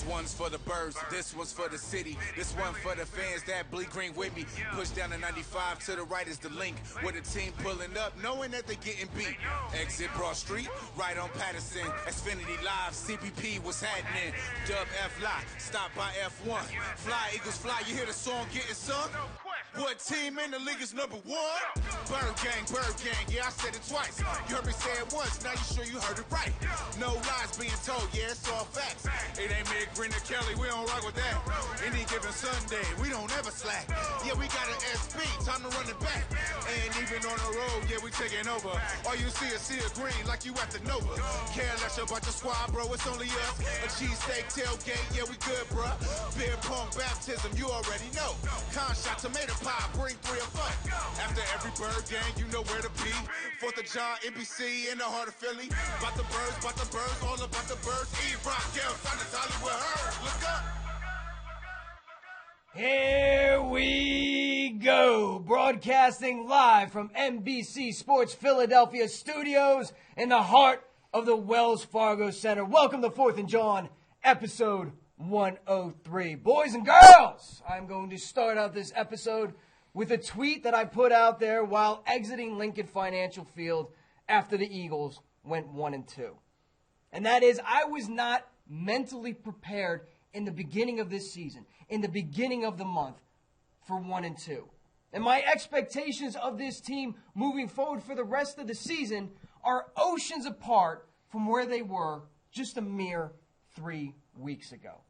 one's for the birds, this one's for the city. This one for the fans that bleed green with me. Push down to 95, to the right is the link. With a team pulling up, knowing that they're getting beat. Exit Broad Street, right on Patterson. Xfinity Live, CPP, what's happening? Dub F Lie, stop by F1. Fly, Eagles fly, you hear the song getting sung? What team in the league is number one? Bird gang, yeah, I said it twice. You heard me say it once, now you sure you heard it right. No lies being told, yeah, it's all facts. It ain't me, Green or Kelly, we don't rock with that. Any given Sunday, we don't ever slack. Yeah, we got an SB, time to run it back. And even on the road, yeah, we taking over. All you see is sea of green, like you at the Nova. Care less about your squad, bro, it's only us. A cheesesteak tailgate, yeah, we good, bruh. Beer pong baptism, you already know. Con shot, tomato pie, bring 3 or 4. After every bird game, you know where to be. 4th of Jawn, NBC, in the heart of Philly. About the birds, all about the birds. Eve Rock, Gail, Sonic, Hollywood, her. Look up. Here we go, broadcasting live from NBC Sports Philadelphia studios in the heart of the Wells Fargo Center. Welcome to 4th and Jawn, episode 103. Boys and girls, I'm going to start out this episode with a tweet that I put out there while exiting Lincoln Financial Field after the Eagles went 1-2. And that is, I was not mentally prepared in the beginning of this season, in the beginning of the month, for 1-2. And my expectations of this team moving forward for the rest of the season are oceans apart from where they were just a mere 3 weeks ago.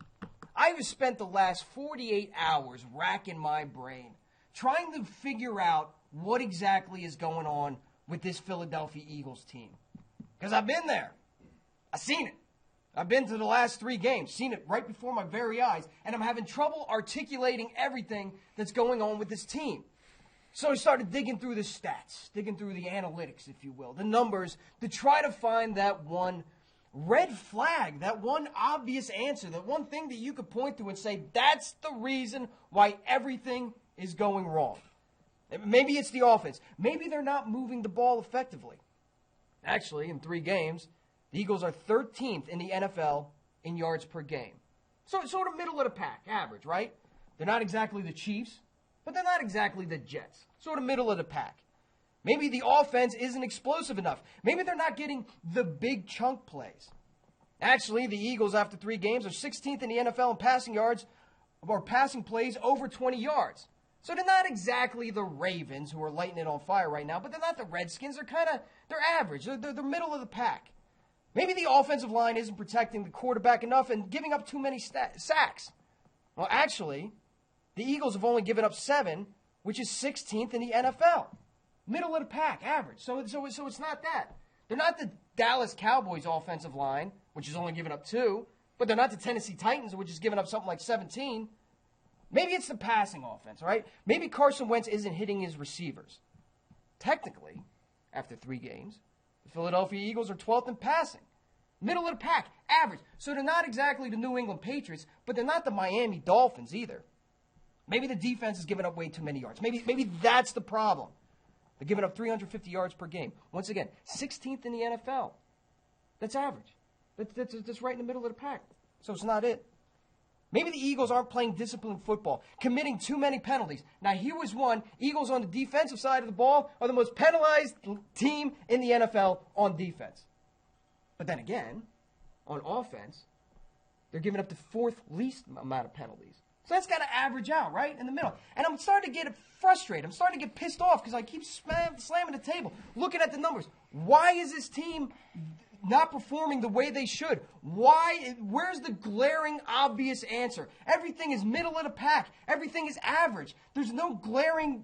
I've spent the last 48 hours racking my brain, trying to figure out what exactly is going on with this Philadelphia Eagles team. Because I've been there. I've seen it. I've been to the last 3 games, seen it right before my very eyes, and I'm having trouble articulating everything that's going on with this team. So I started digging through the stats, digging through the analytics, if you will, the numbers, to try to find that one red flag, that one obvious answer, that one thing that you could point to and say, that's the reason why everything is going wrong. Maybe it's the offense. Maybe they're not moving the ball effectively. Actually, in 3 games, the Eagles are 13th in the NFL in yards per game. So it's sort of middle of the pack, average, right? They're not exactly the Chiefs, but they're not exactly the Jets. Sort of middle of the pack. Maybe the offense isn't explosive enough. Maybe they're not getting the big chunk plays. Actually, the Eagles, after 3 games, are 16th in the NFL in passing yards or passing plays over 20 yards. So they're not exactly the Ravens, who are lighting it on fire right now, but they're not the Redskins. They're average. They're middle of the pack. Maybe the offensive line isn't protecting the quarterback enough and giving up too many sacks. Well, actually, the Eagles have only given up 7, which is 16th in the NFL. Middle of the pack, average. So it's not that. They're not the Dallas Cowboys offensive line, which has only given up 2, but they're not the Tennessee Titans, which has given up something like 17. Maybe it's the passing offense, right? Maybe Carson Wentz isn't hitting his receivers. Technically, after 3 games, the Philadelphia Eagles are 12th in passing. Middle of the pack, average. So they're not exactly the New England Patriots, but they're not the Miami Dolphins either. Maybe the defense is giving up way too many yards. Maybe that's the problem. They're giving up 350 yards per game. Once again, 16th in the NFL. That's average. That's right in the middle of the pack. So it's not it. Maybe the Eagles aren't playing disciplined football, committing too many penalties. Now, here was one. Eagles on the defensive side of the ball are the most penalized team in the NFL on defense. But then again, on offense, they're giving up the 4th least amount of penalties. So that's got to average out, right, in the middle. And I'm starting to get frustrated. I'm starting to get pissed off because I keep slamming the table, looking at the numbers. Why is this team not performing the way they should? Where's the glaring, obvious answer? Everything is middle of the pack. Everything is average. There's no glaring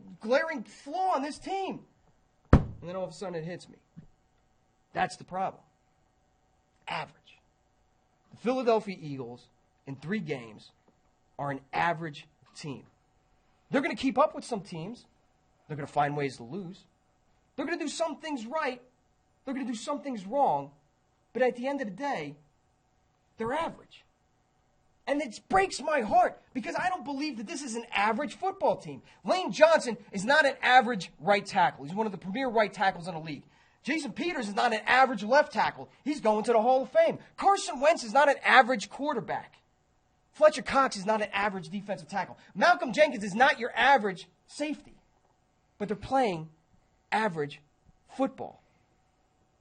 flaw on this team. And then all of a sudden it hits me. That's the problem. Average. The Philadelphia Eagles, in 3 games, are an average team. They're going to keep up with some teams. They're going to find ways to lose. They're going to do some things right. They're going to do some things wrong. But at the end of the day, they're average. And it breaks my heart because I don't believe that this is an average football team. Lane Johnson is not an average right tackle. He's one of the premier right tackles in the league. Jason Peters is not an average left tackle. He's going to the Hall of Fame. Carson Wentz is not an average quarterback. Fletcher Cox is not an average defensive tackle. Malcolm Jenkins is not your average safety. But they're playing average football.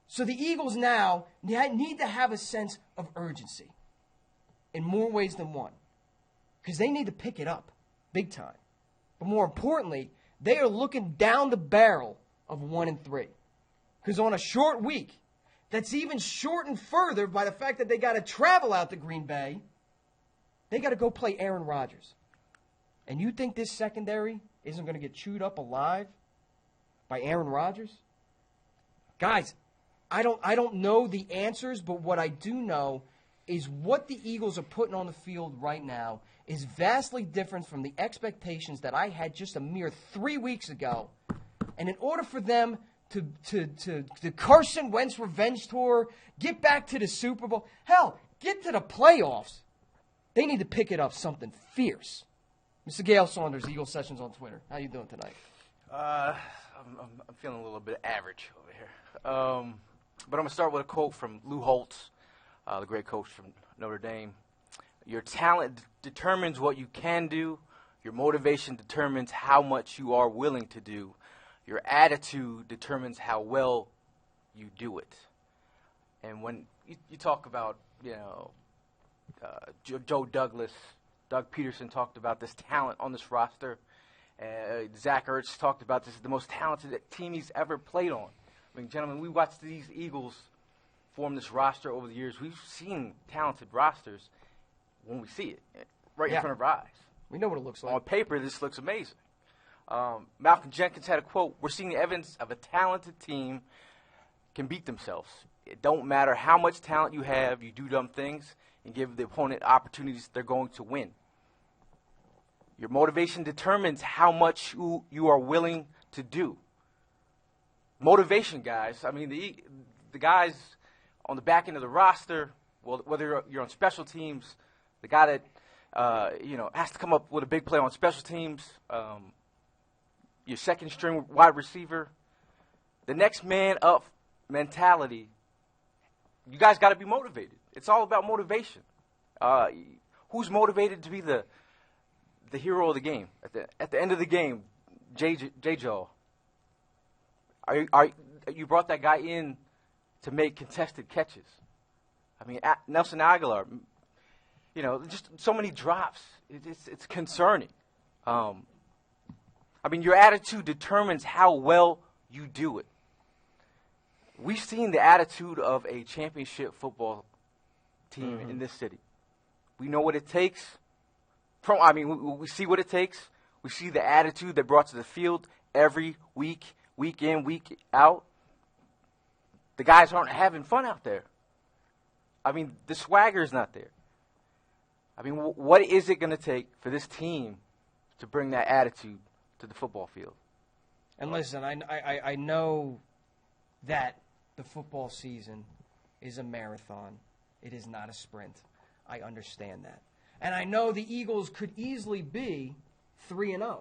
So the Eagles now need to have a sense of urgency in more ways than one. Because they need to pick it up big time. But more importantly, they are looking down the barrel of 1-3. Because on a short week, that's even shortened further by the fact that they got to travel out to Green Bay. They got to go play Aaron Rodgers. And you think this secondary isn't going to get chewed up alive by Aaron Rodgers? Guys, I don't know the answers, but what I do know is what the Eagles are putting on the field right now is vastly different from the expectations that I had just a mere 3 weeks ago. And in order for them to the Carson Wentz revenge tour, get back to the Super Bowl, hell, get to the playoffs, they need to pick it up something fierce. Mr. Gail Saunders, Eagle Sessions on Twitter. How you doing tonight? I'm feeling a little bit average over here. But I'm going to start with a quote from Lou Holtz, the great coach from Notre Dame. Your talent determines what you can do. Your motivation determines how much you are willing to do. Your attitude determines how well you do it. And when you talk about, Joe Douglas, Doug Peterson talked about this talent on this roster. Zach Ertz talked about this is the most talented team he's ever played on. I mean, gentlemen, we watched these Eagles form this roster over the years. We've seen talented rosters when we see it right in front of our eyes. We know what it looks like. On paper, this looks amazing. Malcolm Jenkins had a quote, "We're seeing the evidence of a talented team can beat themselves. It don't matter how much talent you have, you do dumb things and give the opponent opportunities they're going to win. Your motivation determines how much you are willing to do." Motivation, guys. I mean, the guys on the back end of the roster, well, whether you're on special teams, the guy that has to come up with a big play on special teams, your second string wide receiver, the next man up mentality. You guys got to be motivated. It's all about motivation. Who's motivated to be the hero of the game at the end of the game? Jawn. You brought that guy in to make contested catches. I mean, Nelson Aguilar. Just so many drops. It's concerning. Your attitude determines how well you do it. We've seen the attitude of a championship football team in this city. We know what it takes. We see what it takes. We see the attitude they're brought to the field every week, week in, week out. The guys aren't having fun out there. The swagger is not there. What is it going to take for this team to bring that attitude to the football field? And listen, I know that the football season is a marathon. It is not a sprint. I understand that. And I know the Eagles could easily be 3-0.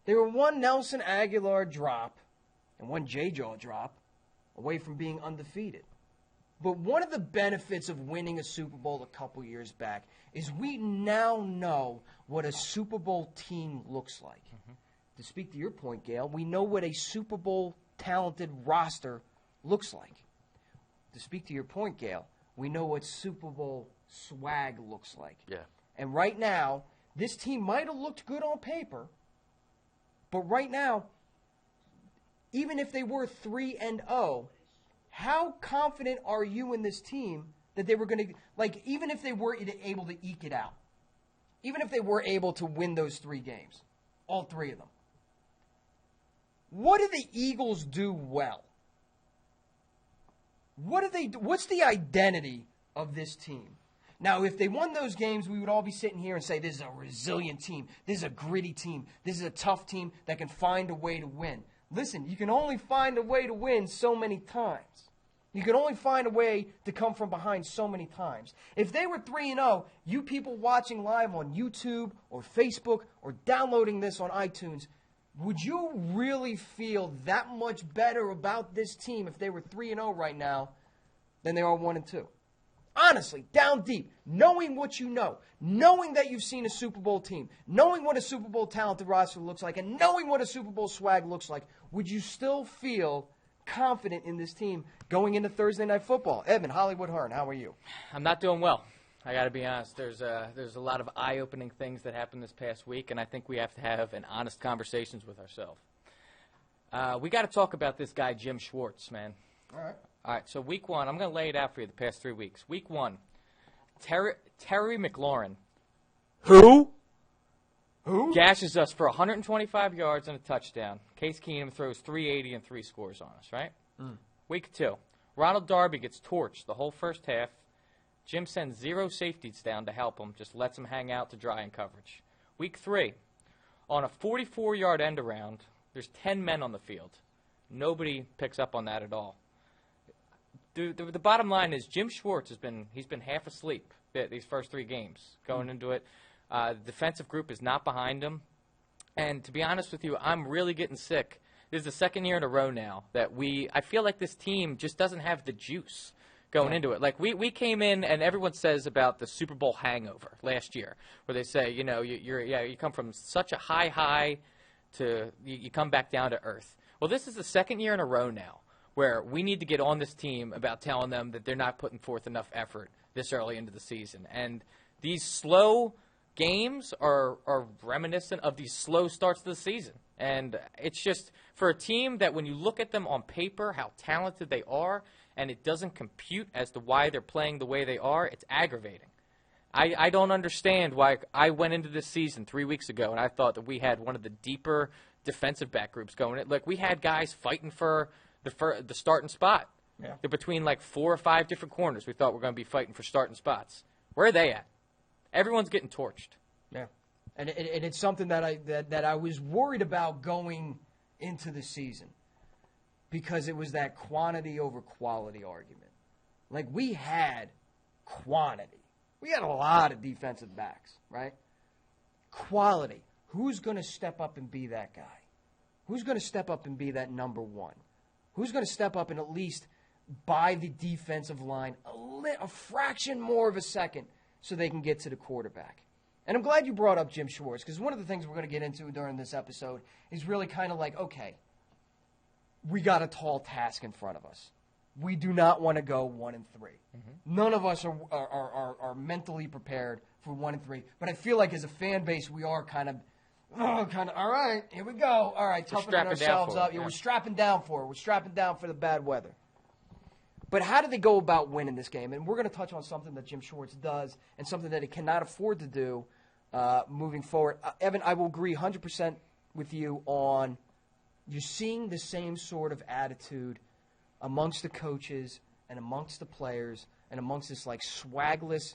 They were one Nelson Aguilar drop and one Jawn drop away from being undefeated. But one of the benefits of winning a Super Bowl a couple years back is we now know what a Super Bowl team looks like. Mm-hmm. To speak to your point, Gail, we know what a Super Bowl talented roster looks like. To speak to your point, Gail, we know what Super Bowl swag looks like. Yeah. And right now, this team might have looked good on paper, but right now, even if they were 3-0, how confident are you in this team that they were going to, even if they were able to eke it out, even if they were able to win those 3 games, all 3 of them, what do the Eagles do well? What's the identity of this team? Now, if they won those games, we would all be sitting here and say, this is a resilient team. This is a gritty team. This is a tough team that can find a way to win. Listen, you can only find a way to win so many times. You can only find a way to come from behind so many times. If they were 3-0, you people watching live on YouTube or Facebook or downloading this on iTunes, would you really feel that much better about this team if they were 3-0 right now than they are 1-2? honestly, down deep, knowing what you know, knowing that you've seen a Super Bowl team, knowing what a Super Bowl talented roster looks like, and knowing what a Super Bowl swag looks like, would you still feel confident in this team going into Thursday Night Football? Evan, Hollywood Hearn, how are you? I'm not doing well. I got to be honest. There's a lot of eye-opening things that happened this past week, and I think we have to have an honest conversations with ourselves. We got to talk about this guy, Jim Schwartz, man. All right, so week one, I'm going to lay it out for you the past 3 weeks. Week one, Terry McLaurin. Who? Gashes us for 125 yards and a touchdown. Case Keenum throws 380 and 3 scores on us, right? Week two, Ronald Darby gets torched the whole first half. Jim sends 0 safeties down to help him, just lets him hang out to dry in coverage. Week three, on a 44-yard end around, there's 10 men on the field. Nobody picks up on that at all. The bottom line is Jim Schwartz he's been half asleep these first 3 games going into it. The defensive group is not behind him. And to be honest with you, I'm really getting sick. This is the second year in a row now that I feel like this team just doesn't have the juice going into it. Like we came in and everyone says about the Super Bowl hangover last year where they say, you come from such a high to you come back down to earth. Well, this is the second year in a row now where we need to get on this team about telling them that they're not putting forth enough effort this early into the season. And these slow games are reminiscent of these slow starts to the season. And it's just for a team that when you look at them on paper, how talented they are, and it doesn't compute as to why they're playing the way they are, it's aggravating. I don't understand why I went into this season 3 weeks ago and I thought that we had one of the deeper defensive back groups going. Like we had guys fighting for the starting spot. Yeah. They're between like 4 or 5 different corners. We thought we were going to be fighting for starting spots. Where are they at? Everyone's getting torched. Yeah, and it's something that I was worried about going into the season because it was that quantity over quality argument. Like we had quantity. We had a lot of defensive backs, right? Quality. Who's going to step up and be that guy? Who's going to step up and be that number one? Who's going to step up and at least buy the defensive line a fraction more of a second so they can get to the quarterback? And I'm glad you brought up Jim Schwartz because one of the things we're going to get into during this episode is really kind of like, okay, we got a tall task in front of us. We do not want to go 1-3. None of us are mentally prepared for 1-3. But I feel like as a fan base, we are kind of, all right, here we go. All right, toughening ourselves up. Yeah, we're strapping down for it. We're strapping down for the bad weather. But how do they go about winning this game? And we're going to touch on something that Jim Schwartz does and something that he cannot afford to do moving forward. Evan, I will agree 100% with you on you're seeing the same sort of attitude amongst the coaches and amongst the players and amongst this like swagless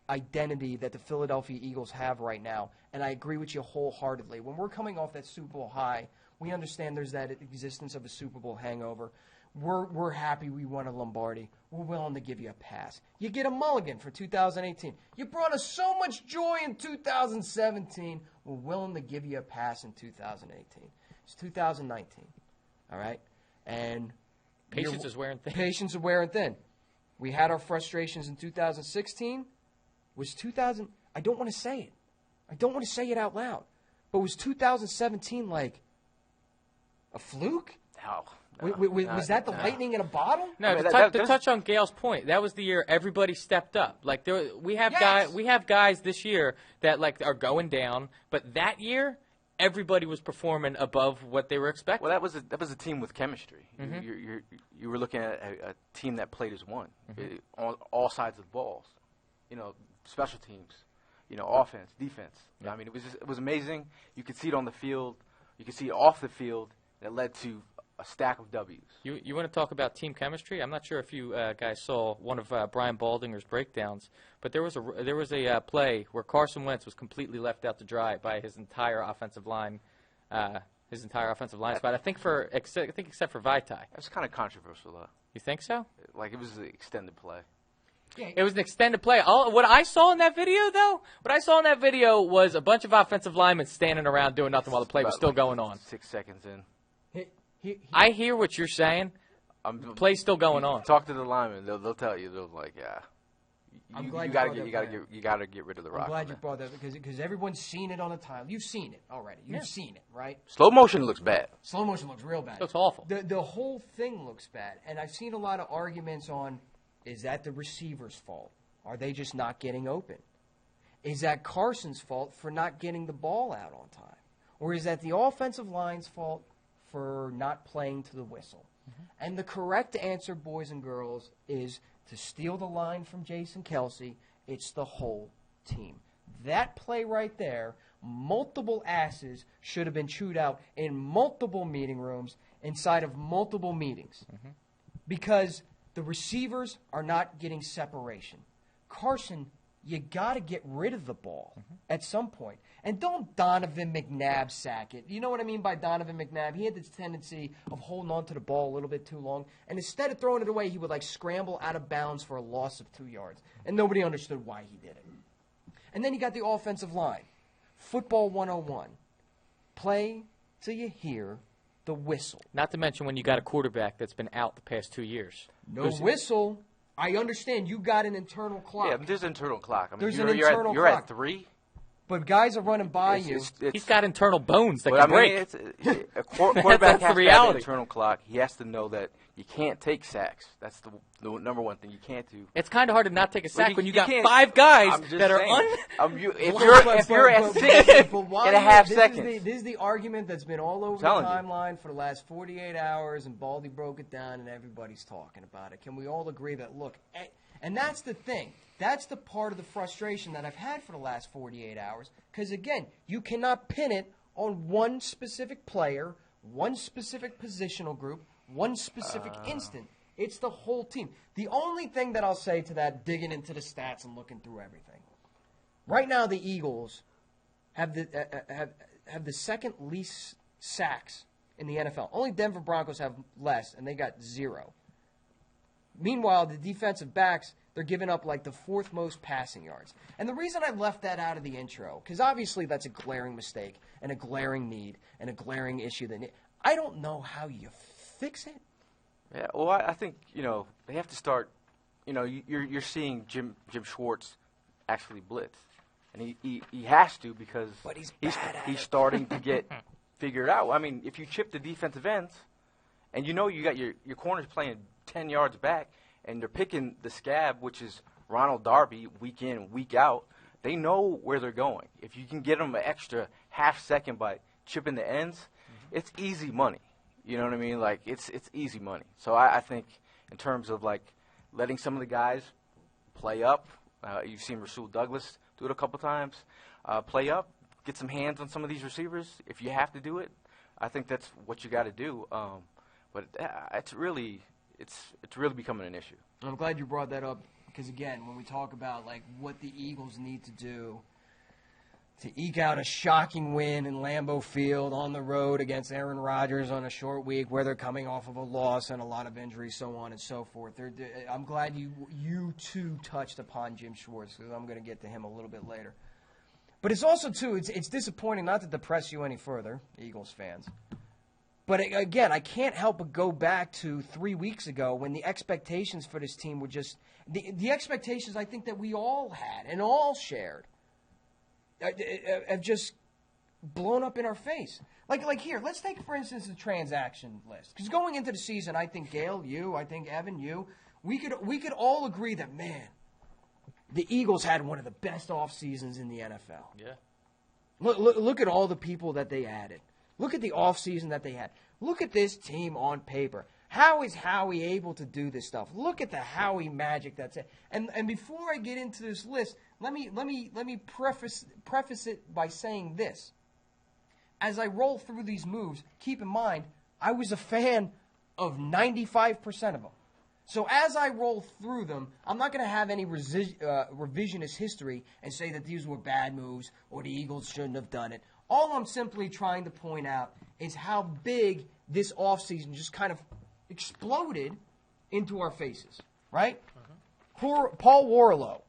identity that the Philadelphia Eagles have right now. And I agree with you wholeheartedly. When we're coming off that Super Bowl high, we understand there's that existence of a Super Bowl hangover. We're happy we won a Lombardi. We're willing to give you a pass. You get a mulligan for 2018. You brought us so much joy in 2017. We're willing to give you a pass in 2018. It's 2019, all right? And patience is wearing thin. Patience is wearing thin. We had our frustrations in 2016. I don't want to say it. I don't want to say it out loud. But was 2017 like a fluke? No. Was that the lightning in a bottle? No, I mean, to touch on Gail's point, that was the year everybody stepped up. Like we have guys this year that like are going down, but that year everybody was performing above what they were expecting. Well, that was a team with chemistry. You were looking at a team that played as one on all sides of the balls. Special teams, offense, defense. Yeah. I mean, it was amazing. You could see it on the field. You could see it off the field. That led to a stack of W's. You want to talk about team chemistry? I'm not sure if you guys saw one of Brian Baldinger's breakdowns, but there was a play where Carson Wentz was completely left out to dry by his entire offensive line. Spot. I think except for Vaitai. That's kind of controversial, though. You think so? Like it was an extended play. Yeah. It was an extended play. What I saw in that video, was a bunch of offensive linemen standing around doing nothing while the play was still going on. 6 seconds in. I hear what you're saying. The play's still going on. Talk to the linemen. They'll tell you. They're like, yeah. I'm glad you gotta get rid of the rock. I'm glad you brought that because everyone's seen it on the time. You've seen it already. You've seen it, right? Slow motion looks bad. Slow motion looks real bad. Looks awful. The whole thing looks bad, and I've seen a lot of arguments on: is that the receiver's fault? Are they just not getting open? Is that Carson's fault for not getting the ball out on time? Or is that the offensive line's fault for not playing to the whistle? Mm-hmm. And the correct answer, boys and girls, is to steal the line from Jason Kelsey. It's the whole team. That play right there, multiple asses should have been chewed out in multiple meeting rooms inside of multiple meetings. Mm-hmm. Because the receivers are not getting separation. Carson, you got to get rid of the ball at some point. And don't Donovan McNabb sack it. You know what I mean by Donovan McNabb? He had this tendency of holding on to the ball a little bit too long. And instead of throwing it away, he would scramble out of bounds for a loss of 2 yards. And nobody understood why he did it. And then you got the offensive line. Football 101. Play till you hear the whistle. Not to mention when you got a quarterback that's been out the past 2 years. No whistle. I understand you got an internal clock. Yeah, there's an internal clock. I mean, There's an internal you're clock. at 3. But guys are running by you. He's got internal bones that But can I mean, break. a quarterback That's has the to have an reality. internal clock. He has to know that you can't take sacks. That's the number one thing you can't do. It's kind of hard to not take a sack you- when you you got can't- 5 guys I'm just that are saying. If But you're at 6 why and a half this seconds, This is the argument that's been all over the telling you. timeline for the last 48 hours, and Baldy broke it down, and everybody's talking about it. Can we all agree that, look, and that's the thing. That's the part of the frustration that I've had for the last 48 hours. Because, again, you cannot pin it on one specific player, one specific positional group, one specific instant. It's the whole team. The only thing that I'll say to that, digging into the stats and looking through everything, right now the Eagles have the second least sacks in the NFL. Only Denver Broncos have less, and they got 0. Meanwhile, the defensive backs, they're giving up the 4th most passing yards. And the reason I left that out of the intro, because obviously that's a glaring mistake and a glaring need and a glaring issue. I don't know how you fix it. Yeah, well, I think they have to start. You're seeing Jim Schwartz actually blitz, and he has to because But he's he's starting to get figured out. I mean, if you chip the defensive ends, and you got your corners playing 10 yards back, and they're picking the scab, which is Ronald Darby, week in, week out, they know where they're going. If you can get them an extra half second by chipping the ends, it's easy money. You know what I mean? It's easy money. So I think in terms of letting some of the guys play up, you've seen Rasul Douglas do it a couple times, play up, get some hands on some of these receivers. If you have to do it, I think that's what you got to do. But it's really becoming an issue. I'm glad you brought that up because, again, when we talk about what the Eagles need to do to eke out a shocking win in Lambeau Field on the road against Aaron Rodgers on a short week where they're coming off of a loss and a lot of injuries, so on and so forth. I'm glad you too touched upon Jim Schwartz because I'm going to get to him a little bit later. But it's also, too, it's disappointing, not to depress you any further, Eagles fans. But, again, I can't help but go back to 3 weeks ago when the expectations for this team were just – the expectations I think that we all had and all shared have just blown up in our face. Like here, let's take, for instance, the transaction list. Because going into the season, I think Gail, you, I think Evan, you, we could all agree that, man, the Eagles had one of the best off seasons in the NFL. Yeah. Look at all the people that they added. Look at the offseason that they had. Look at this team on paper. How is Howie able to do this stuff? Look at the Howie magic that's it. And before I get into this list, let me preface it by saying this. As I roll through these moves, keep in mind, I was a fan of 95% of them. So as I roll through them, I'm not going to have any revisionist history and say that these were bad moves or the Eagles shouldn't have done it. All I'm simply trying to point out is how big this offseason just kind of exploded into our faces, right? Paul Warlow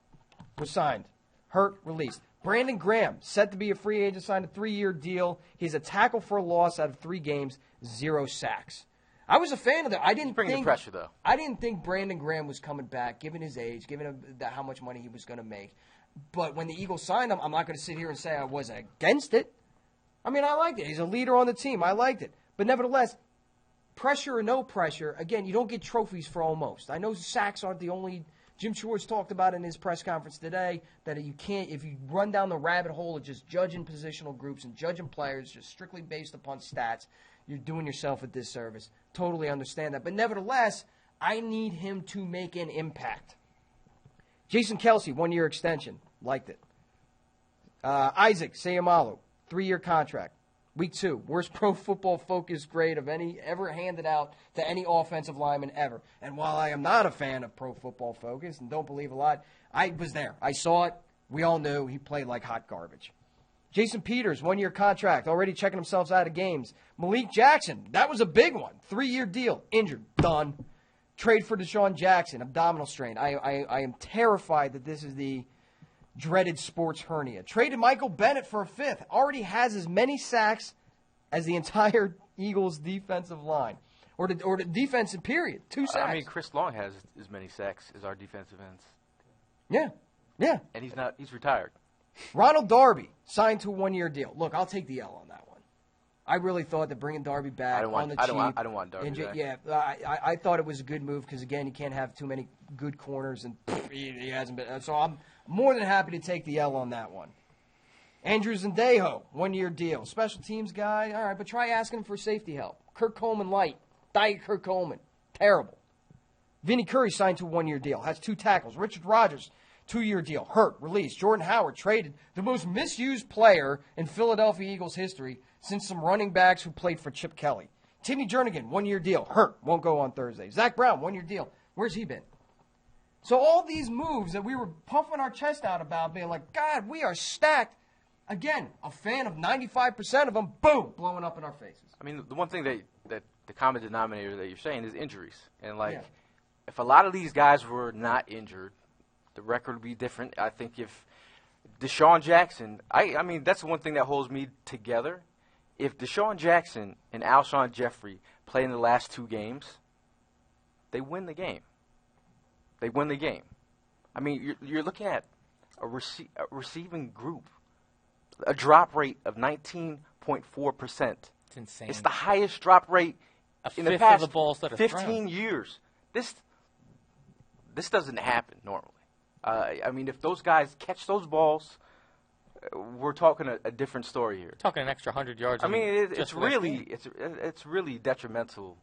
was signed, hurt, released. Brandon Graham, set to be a free agent, signed a 3-year deal. He's a tackle for a loss out of 3 games, 0 sacks. I was a fan of that. I didn't bringing the pressure, though. I didn't think Brandon Graham was coming back, given his age, given him how much money he was going to make. But when the Eagles signed him, I'm not going to sit here and say I was against it. I mean, I liked it. He's a leader on the team. I liked it. But nevertheless, pressure or no pressure, again, you don't get trophies for almost. I know sacks aren't the only. Jim Schwartz talked about in his press conference today that you can't, if you run down the rabbit hole of just judging positional groups and judging players just strictly based upon stats, you're doing yourself a disservice. Totally understand that. But nevertheless, I need him to make an impact. Jason Kelsey, 1-year extension. Liked it. Isaac Sayamalu, 3-year contract. Week 2, worst Pro Football Focus grade of any ever handed out to any offensive lineman ever. And while I am not a fan of Pro Football Focus and don't believe a lot, I was there. I saw it. We all knew he played like hot garbage. Jason Peters, 1-year contract, already checking himself out of games. Malik Jackson, that was a big one. 3-year deal, injured, done. Trade for Deshaun Jackson, abdominal strain. I am terrified that this is the dreaded sports hernia. Traded Michael Bennett for a 5th. Already has as many sacks as the entire Eagles defensive line. Or the defensive period. 2 sacks. I mean, Chris Long has as many sacks as our defensive ends. Yeah. And he's retired. Ronald Darby signed to a 1-year deal. Look, I'll take the L on that one. I really thought that bringing Darby back on the cheap. I don't want Darby back. Yeah, I thought it was a good move because, again, you can't have too many good corners, and he hasn't been. So I'm more than happy to take the L on that one. Andrew Zendejo, 1-year deal. Special teams guy, all right, but try asking him for safety help. Kirk Coleman light. Diet Kirk Coleman. Terrible. Vinny Curry signed to a 1-year deal. Has 2 tackles. Richard Rodgers, 2-year deal. Hurt, released. Jordan Howard traded. The most misused player in Philadelphia Eagles history since some running backs who played for Chip Kelly. Timmy Jernigan, 1-year deal. Hurt, won't go on Thursday. Zach Brown, 1-year deal. Where's he been? So all these moves that we were puffing our chest out about, being like, God, we are stacked. Again, a fan of 95% of them, boom, blowing up in our faces. I mean, the one thing that the common denominator that you're saying is injuries. And, if a lot of these guys were not injured, the record would be different. I think if Deshaun Jackson, I mean, that's the one thing that holds me together. If Deshaun Jackson and Alshon Jeffrey play in the last 2 games, they win the game. They win the game. I mean, you're looking at a receiving group, a drop rate of 19.4%. It's insane. It's the highest drop rate in the past 15 years. This doesn't happen normally. I mean, if those guys catch those balls, we're talking a different story here. Talking an extra 100 yards. I mean, it's really detrimental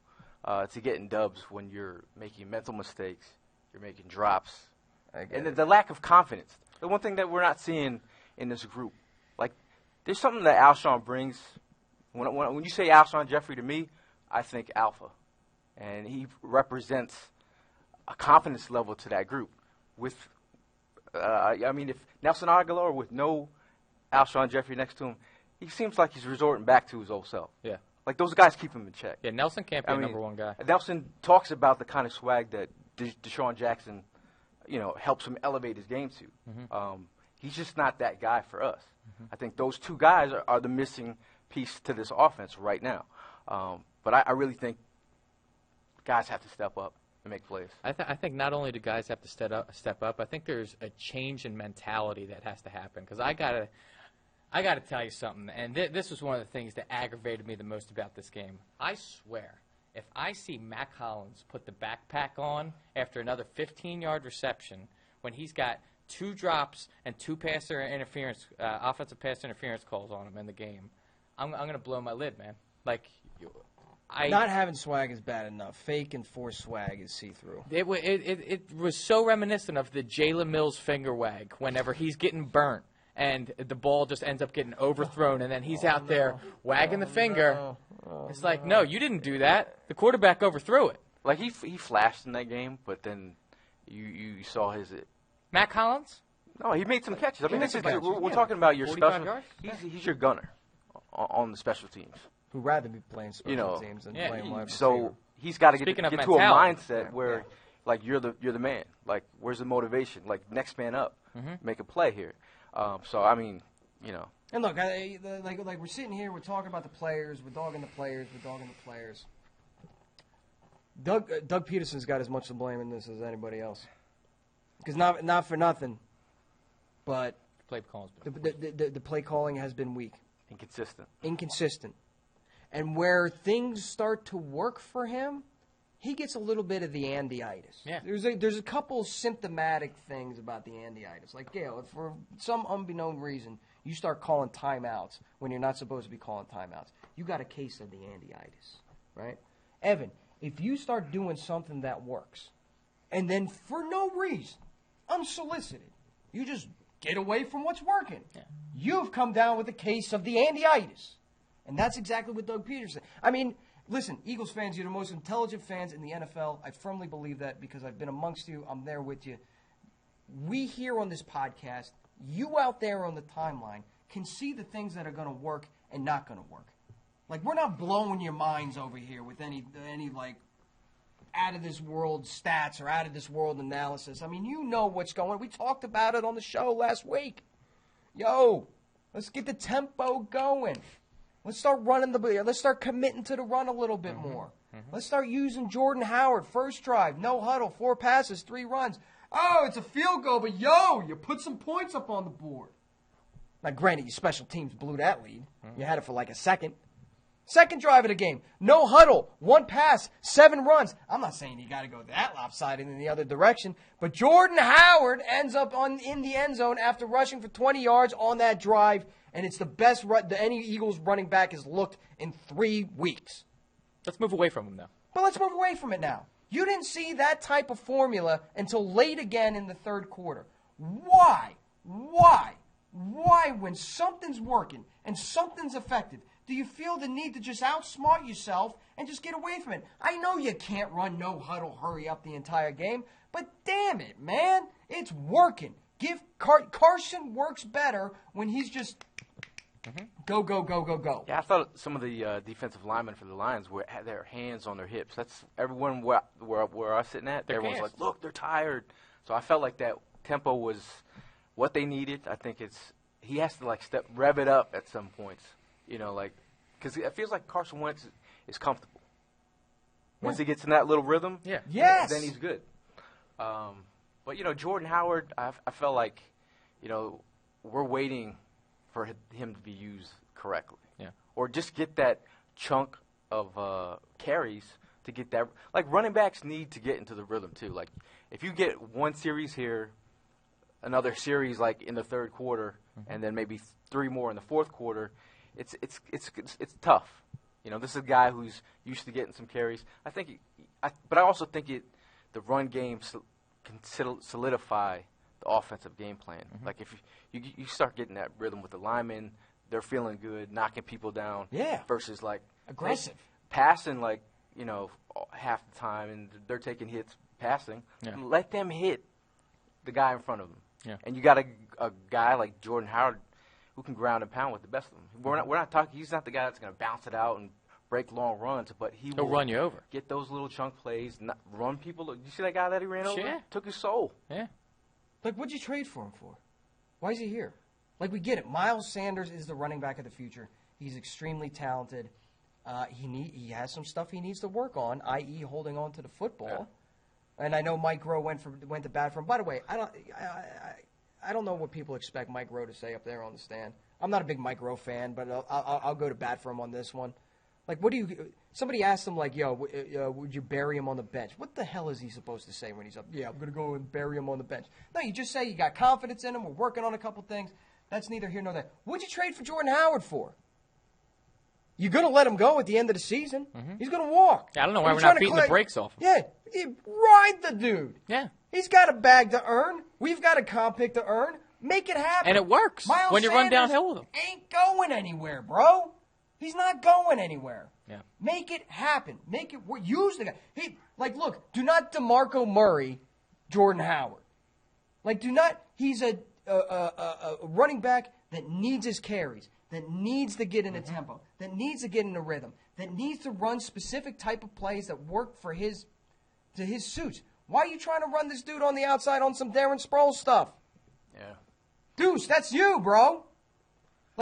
to getting dubs when you're making mental mistakes, you're making drops, and the lack of confidence. The one thing that we're not seeing in this group, there's something that Alshon brings. When you say Alshon Jeffrey to me, I think alpha, and he represents a confidence level to that group. With, I mean, if Nelson Aguilar with no Alshon Jeffrey next to him, he seems like he's resorting back to his old self. Yeah. Those guys keep him in check. Yeah, Nelson can't be number 1 guy. Nelson talks about the kind of swag that Deshaun Jackson, helps him elevate his game to. Mm-hmm. He's just not that guy for us. Mm-hmm. I think those 2 guys are the missing piece to this offense right now. But I really think guys have to step up and make plays. I think not only do guys have to step up, I think there's a change in mentality that has to happen. Because I gotta tell you something, and this was one of the things that aggravated me the most about this game. I swear, if I see Mac Hollins put the backpack on after another 15-yard reception when he's got 2 drops and 2 offensive pass interference calls on him in the game, I'm going to blow my lid, man. Not having swag is bad enough. Fake and forced swag is see-through. It was so reminiscent of the Jalen Mills finger wag whenever he's getting burnt and the ball just ends up getting overthrown, and then he's out there wagging the finger. It's like, no, you didn't do that. The quarterback overthrew it. He flashed in that game, but then you saw his Mac Hollins? No, he made some catches. I mean, we're talking about your special. Yards? He's your gunner on the special teams. Who'd rather be playing special teams than playing wide receiver. So he's got to get to a mindset where, you're the man. Where's the motivation? Next man up, make a play here. So I mean, And look, we're sitting here, we're talking about the players, we're dogging the players. Doug Peterson's got as much to blame in this as anybody else. Because not for nothing, but the play calling has been weak. Inconsistent. And where things start to work for him, he gets a little bit of the Andyitis. Yeah. There's a couple symptomatic things about the Andyitis. Like, Gail, if for some unbeknown reason you start calling timeouts when you're not supposed to be calling timeouts, you got a case of the Andyitis, right? Evan, if you start doing something that works, and then for no reason, unsolicited, you just get away from what's working, you've come down with a case of the Andyitis. And that's exactly what Doug Peterson. I mean, listen, Eagles fans, you're the most intelligent fans in the NFL. I firmly believe that because I've been amongst you. I'm there with you. We here on this podcast, you out there on the timeline, can see the things that are going to work and not going to work. Like, we're not blowing your minds over here with any like, out-of-this-world stats or out-of-this-world analysis. I mean, you know what's going on. We talked about it on the show last week. Yo, let's get the tempo going. Let's start let's start committing to the run a little bit more. Let's start using Jordan Howard. First drive, no huddle, 4 passes, 3 runs. Oh, it's a field goal, but you put some points up on the board. Now, granted, your special teams blew that lead. You had it for like a second. Second drive of the game, no huddle, 1 pass, 7 runs. I'm not saying you got to go that lopsided in the other direction, but Jordan Howard ends up in the end zone after rushing for 20 yards on that drive, and it's the best run that any Eagles running back has looked in 3 weeks. Let's move away from him now. But let's move away from it now. You didn't see that type of formula until late again in the third quarter. Why, when something's working and something's effective, do you feel the need to just outsmart yourself and just get away from it? I know you can't run no huddle, hurry up the entire game, but damn it, man, it's working. Carson works better when he's just go. Yeah, I thought some of the defensive linemen for the Lions had their hands on their hips. That's everyone where I was sitting at. Everyone's like, look, they're tired. So I felt like that tempo was what they needed. I think he has to rev it up at some points. You know, because it feels like Carson Wentz is comfortable. Once he gets in that little rhythm, then he's good. But, Jordan Howard, I felt like, we're waiting for him to be used correctly. Yeah. Or just get that chunk of carries to get that. Like, running backs need to get into the rhythm, too. Like, if you get one series here, another series, in the third quarter, and then maybe 3 more in the fourth quarter, it's tough. This is a guy who's used to getting some carries. But I also think the run game can solidify the offensive game plan. Like if you start getting that rhythm with the linemen, they're feeling good, knocking people down. Yeah. Versus aggressive passing half the time, and they're taking hits passing. Yeah. Let them hit the guy in front of them. Yeah. And you got a guy like Jordan Howard who can ground and pound with the best of them. We're not talking. He's not the guy that's going to bounce it out and break long runs, but he'll run you over. Get those little chunk plays, run people. You see that guy that he ran over? Yeah. Took his soul. Yeah. What'd you trade for him for? Why is he here? We get it. Miles Sanders is the running back of the future. He's extremely talented. He has some stuff he needs to work on, i.e., holding on to the football. Yeah. And I know Mike Rowe went to bat for him. By the way, I don't know what people expect Mike Rowe to say up there on the stand. I'm not a big Mike Rowe fan, but I'll go to bat for him on this one. Somebody asked him, would you bury him on the bench? What the hell is he supposed to say when he's up? Yeah, I'm going to go and bury him on the bench. No, you just say you got confidence in him. We're working on a couple things. That's neither here nor there. What'd you trade for Jordan Howard for? You're going to let him go at the end of the season. He's going to walk. Yeah, I don't know why we're not beating the brakes off him. Yeah, ride the dude. Yeah. He's got a bag to earn. We've got a comp pick to earn. Make it happen. And it works when you run downhill with him. Ain't going anywhere, bro. He's not going anywhere. Yeah. Make it happen. Make it work. Use the guy. Look, do not DeMarco Murray Jordan Howard. Do not. He's a running back that needs his carries, that needs to get in a tempo, that needs to get in a rhythm, that needs to run specific type of plays that work for his suits. Why are you trying to run this dude on the outside on some Darren Sproles stuff? Yeah. Deuce, that's you, bro.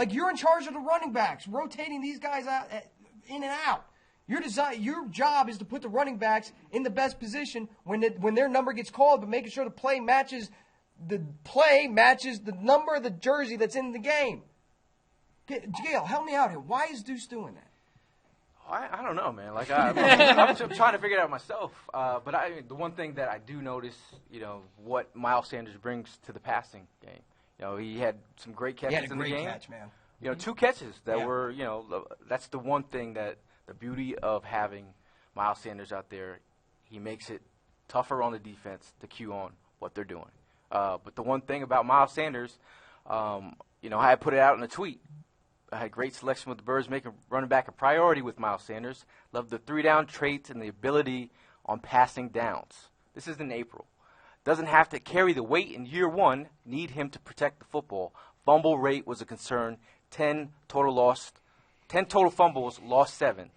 You're in charge of the running backs, rotating these guys out, in and out. Your job is to put the running backs in the best position when their number gets called, but making sure the play matches the number of the jersey that's in the game. Gail, help me out here. Why is Deuce doing that? I don't know, man. Like I'm trying to figure it out myself. But the one thing that I do notice, what Miles Sanders brings to the passing game. He had some great catches in the game. He had a great catch, man. 2 catches that were, that's the one thing that the beauty of having Miles Sanders out there. He makes it tougher on the defense to cue on what they're doing. But the one thing about Miles Sanders, I had put it out in a tweet. I had great selection with the Birds, making running back a priority with Miles Sanders. Love the 3-down traits and the ability on passing downs. This is in April. Doesn't have to carry the weight in year 1. Need him to protect the football. Fumble rate was a concern. 10 total fumbles, lost 7.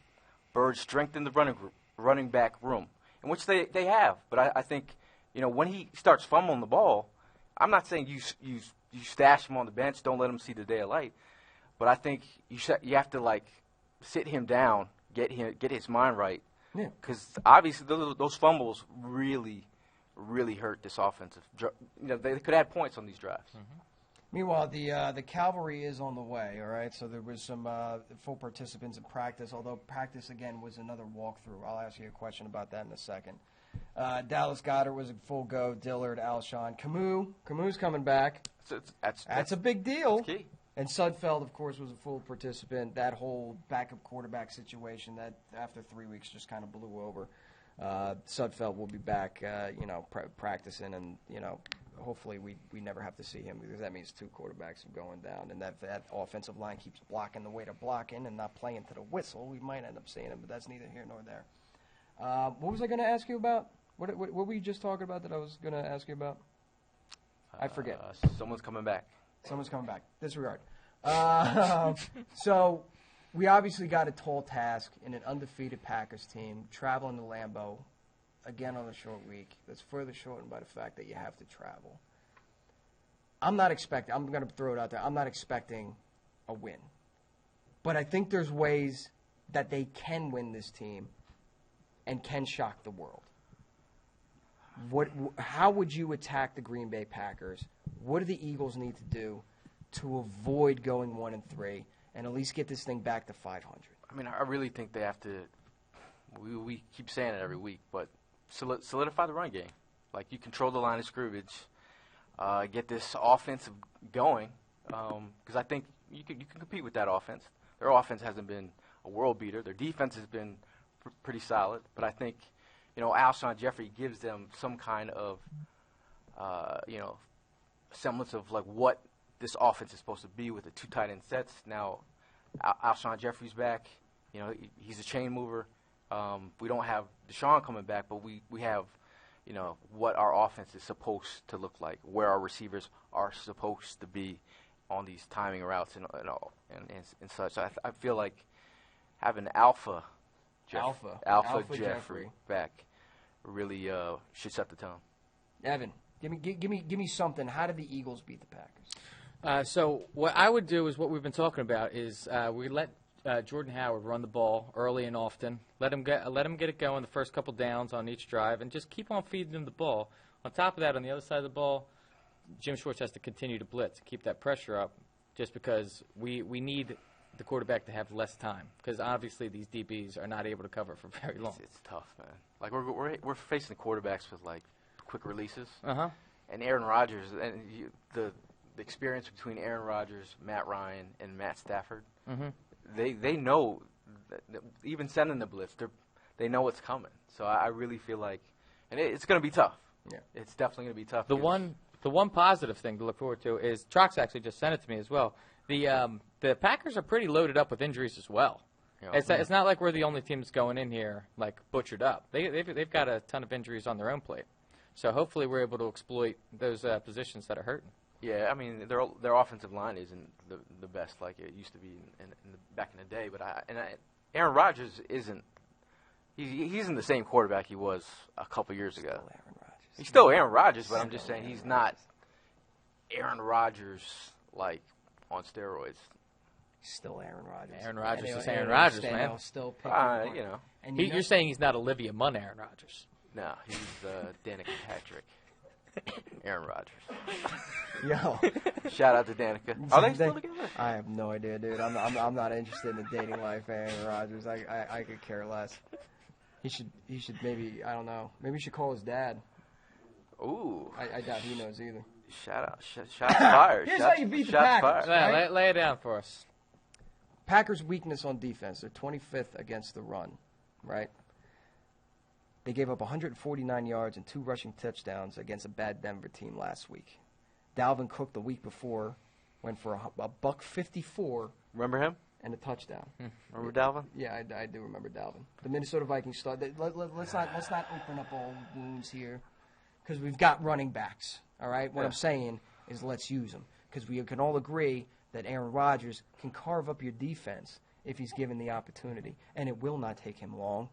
Birds strengthened the running back room, in which they have. But I think, when he starts fumbling the ball, I'm not saying you stash him on the bench, don't let him see the day of light. But I think you have to sit him down, get his mind right, because obviously those fumbles really, really hurt this offensive. They could add points on these drives. Mm-hmm. Meanwhile, the cavalry is on the way. All right, so there was some full participants in practice. Although practice again was another walkthrough. I'll ask you a question about that in a second. Dallas Goedert was a full go. Dillard, Alshon, Camus coming back. That's a big deal. That's key. And Sudfeld, of course, was a full participant. That whole backup quarterback situation that after 3 weeks just kind of blew over. Sudfeld will be back, practicing, and hopefully we never have to see him, because that means 2 quarterbacks are going down, and that offensive line keeps blocking the way they're blocking and not playing to the whistle. We might end up seeing him, but that's neither here nor there. What was I going to ask you about? What were you just talking about that I was going to ask you about? I forget. Someone's coming back. Someone's coming back. Disregard. So we obviously got a tall task in an undefeated Packers team traveling to Lambeau again on a short week. That's further shortened by the fact that you have to travel. I'm going to throw it out there. I'm not expecting a win. But I think there's ways that they can win this team and can shock the world. How would you attack the Green Bay Packers? What do the Eagles need to do to avoid going 1-3 and at least get this thing back to 500? I mean, I really think they have to. We keep saying it every week, but solidify the run game. Like, you control the line of scrimmage, get this offense going, because I think you can compete with that offense. Their offense hasn't been a world beater. Their defense has been pretty solid, but I think Alshon Jeffrey gives them some kind of semblance of what this offense is supposed to be with the 2 tight end sets. Now, Alshon Jeffrey's back. He's a chain mover. We don't have Deshaun coming back, but we have, what our offense is supposed to look like, where our receivers are supposed to be on these timing routes and such. I feel like having Alpha Jeffrey back really should set the tone. Evan, give me something. How did the Eagles beat the Packers? So what I would do is what we've been talking about is we let Jordan Howard run the ball early and often. Let him get it going the first couple downs on each drive, and just keep on feeding him the ball. On top of that, on the other side of the ball, Jim Schwartz has to continue to blitz, keep that pressure up, just because we need the quarterback to have less time, because obviously these DBs are not able to cover for very long. It's tough, man. Like, we're facing quarterbacks with quick releases. Uh-huh. And Aaron Rodgers, and the experience between Aaron Rodgers, Matt Ryan, and Matt Stafford, mm-hmm. they know that even sending the blitz, they know what's coming. So I really feel like, and it's going to be tough. Yeah, it's definitely going to be tough. The one positive thing to look forward to is Trox actually just sent it to me as well. The Packers are pretty loaded up with injuries as well. It's not like we're the only team that's going in here butchered up. They've got a ton of injuries on their own plate. So hopefully we're able to exploit those positions that are hurting. Yeah, I mean their offensive line isn't the best like it used to be back in the day. But Aaron Rodgers isn't. He isn't the same quarterback he was a couple years ago. He's still Aaron Rodgers, but I'm just saying he's not Aaron Rodgers on steroids. Still Aaron Rodgers. Aaron Rodgers And is Aaron Rodgers, Stanley man. will still pick him. You know. And You're saying he's not Olivia Munn Aaron Rodgers. No, he's Danica Patrick. Aaron Rodgers. Yo. Shout out to Danica. Are they still together? I have no idea, dude. I'm not interested in the dating life of Aaron Rodgers. I could care less. He should maybe, I don't know. Maybe he should call his dad. Ooh. I doubt he knows either. Shout out. Shots fired. Here's shots, how you beat the shots Packers. fired. Right? Lay it down for us. Packers' weakness on defense. They're 25th against the run, right? They gave up 149 yards and 2 rushing touchdowns against a bad Denver team last week. Dalvin Cook the week before went for a $154 Remember him? and a touchdown. Remember Dalvin? Yeah, I do remember Dalvin. The Minnesota Vikings start. Let's not open up all wounds here, because we've got running backs. All right. What I'm saying is let's use them, because we can all agree that Aaron Rodgers can carve up your defense if he's given the opportunity, and it will not take him long.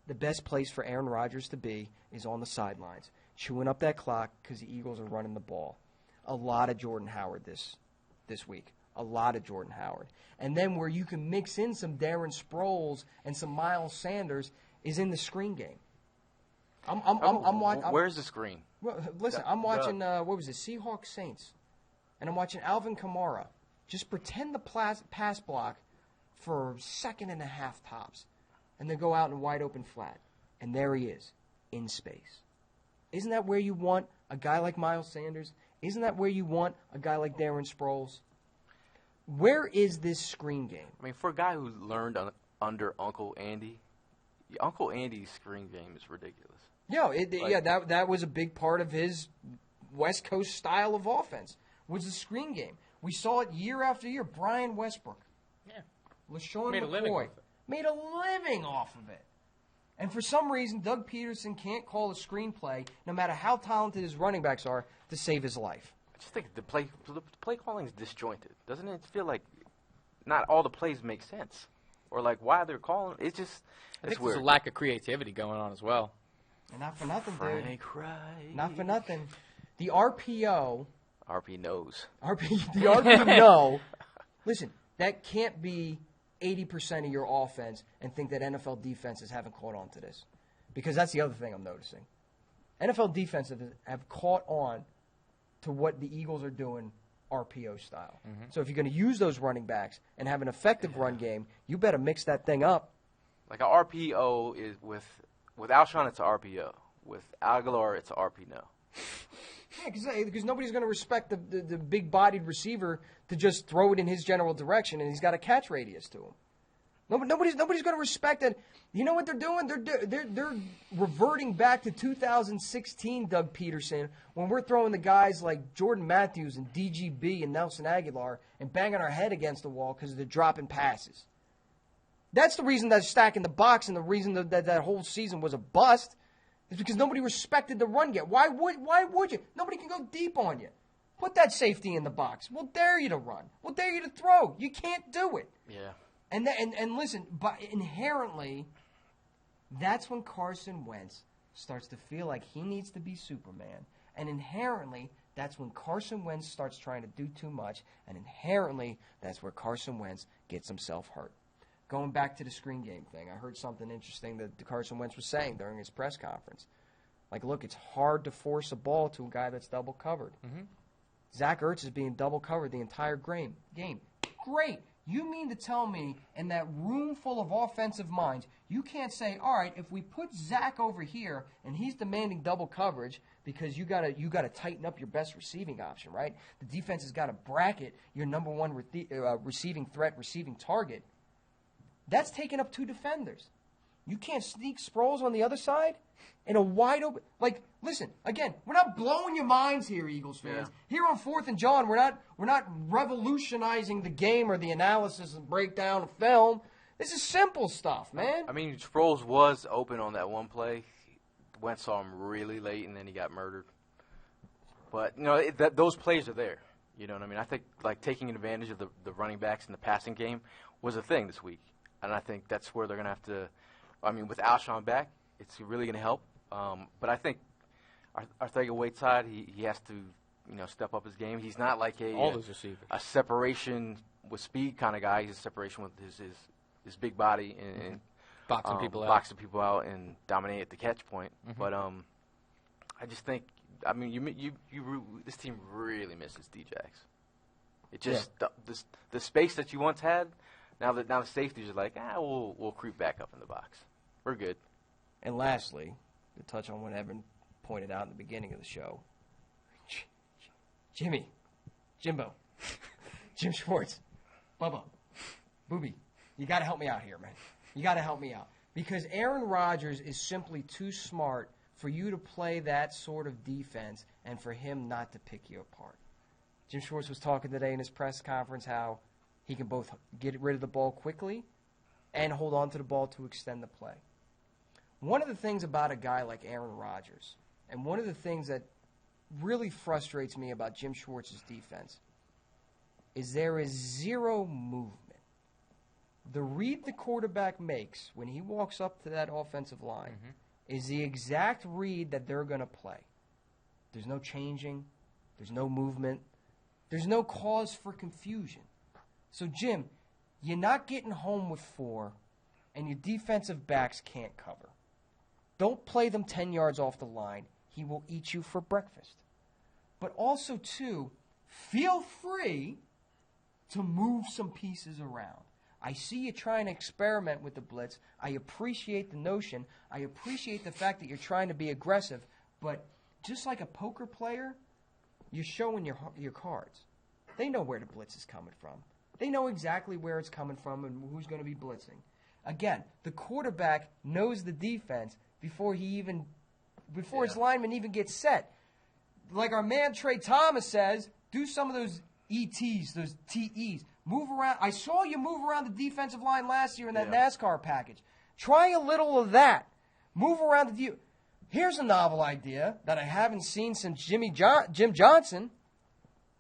The best place for Aaron Rodgers to be is on the sidelines, chewing up that clock because the Eagles are running the ball. A lot of Jordan Howard this week. A lot of Jordan Howard. And then where you can mix in some Darren Sproles and some Miles Sanders is in the screen game. I'm watching. Where's the screen? Well, listen, I'm watching, what was it, Seahawks Saints. And I'm watching Alvin Kamara just pretend the pass block for a second and a half tops. And then go out in wide open flat. And there he is, in space. Isn't that where you want a guy like Miles Sanders? Isn't that where you want a guy like Darren Sproles? Where is this screen game? I mean, for a guy who learned under Uncle Andy, Uncle Andy's screen game is ridiculous. That was a big part of his West Coast style of offense, was the screen game. We saw it year after year. Brian Westbrook. Yeah. LaShawn Made a living McCoy off it. made a living off of it. And for some reason, Doug Peterson can't call a screenplay, no matter how talented his running backs are, to save his life. I just think the play calling is disjointed. Doesn't it feel like not all the plays make sense? Or like why they're calling, it's just, I think weird. there's a lack of creativity going on as well. And not for nothing, dude. Frank Wright. Not for nothing. The RPO. RP knows. The RPO. Listen, that can't be 80% of your offense and think that NFL defenses haven't caught on to this. Because that's the other thing I'm noticing. NFL defenses have caught on to what the Eagles are doing RPO style. Mm-hmm. So if you're going to use those running backs and have an effective run game, you better mix that thing up. Like a RPO is with Alshon, it's a RPO. With Aguilar, it's a RP no. Yeah, because nobody's going to respect the big-bodied receiver to just throw it in his general direction, and he's got a catch radius to him. Nobody's going to respect it. You know what they're doing? They're reverting back to 2016, Doug Peterson, when we're throwing the guys like Jordan Matthews and DGB and Nelson Aguilar and banging our head against the wall because they're dropping passes. That's the reason they're stacking the box, and the reason that whole season was a bust is because nobody respected the run game. Why would you? Nobody can go deep on you. Put that safety in the box. We'll dare you to run. We'll dare you to throw. You can't do it. Yeah. And listen, but inherently, that's when Carson Wentz starts to feel like he needs to be Superman. And inherently, that's when Carson Wentz starts trying to do too much. And inherently, that's where Carson Wentz gets himself hurt. Going back to the screen game thing, I heard something interesting that Carson Wentz was saying during his press conference. Like, look, it's hard to force a ball to a guy that's double covered. Mm-hmm. Zach Ertz is being double covered the entire game. Great. You mean to tell me in that room full of offensive minds, you can't say, all right, if we put Zach over here and he's demanding double coverage because you gotta tighten up your best receiving option, right? The defense has got to bracket your number one receiving threat, receiving target. That's taking up 2 defenders. You can't sneak Sproles on the other side in a wide open. Like, listen, again, we're not blowing your minds here, Eagles fans. Yeah. Here on 4th and Jawn, we're not revolutionizing the game or the analysis and breakdown of film. This is simple stuff, man. I mean, Sproles was open on that one play. Wentz saw him really late, and then he got murdered. But, you know, those plays are there. You know what I mean? I think, like, taking advantage of the running backs in the passing game was a thing this week. And I think that's where they're going to have to – I mean, with Alshon back, it's really going to help. But I think Arthur Whiteside, he has to step up his game. He's not like All those receivers. a separation with speed kind of guy. He's a separation with his big body and boxing people out and dominate at the catch point. Mm-hmm. But I just think, this team really misses D-Jax. It just the space that you once had. Now the safeties are like, we'll creep back up in the box. We're good. And lastly, to touch on what Evan pointed out in the beginning of the show, Jimbo, Jim Schwartz, Bubba, Booby, you got to help me out here, man. You got to help me out. Because Aaron Rodgers is simply too smart for you to play that sort of defense and for him not to pick you apart. Jim Schwartz was talking today in his press conference how he can both get rid of the ball quickly and hold on to the ball to extend the play. One of the things about a guy like Aaron Rodgers, and one of the things that really frustrates me about Jim Schwartz's defense, is there is zero movement. The read the quarterback makes when he walks up to that offensive line is the exact read that they're going to play. There's no changing. There's no movement. There's no cause for confusion. So, Jim, you're not getting home with 4, and your defensive backs can't cover. Don't play them 10 yards off the line. He will eat you for breakfast. But also, too, feel free to move some pieces around. I see you trying to experiment with the blitz. I appreciate the notion. I appreciate the fact that you're trying to be aggressive. But just like a poker player, you're showing your cards. They know where the blitz is coming from. They know exactly where it's coming from and who's going to be blitzing. Again, the quarterback knows the defense before his lineman even gets set. Like our man Trey Thomas says, do some of those ETs, those TEs. Move around. I saw you move around the defensive line last year in that NASCAR package. Try a little of that. Move around the Here's a novel idea that I haven't seen since Jim Johnson.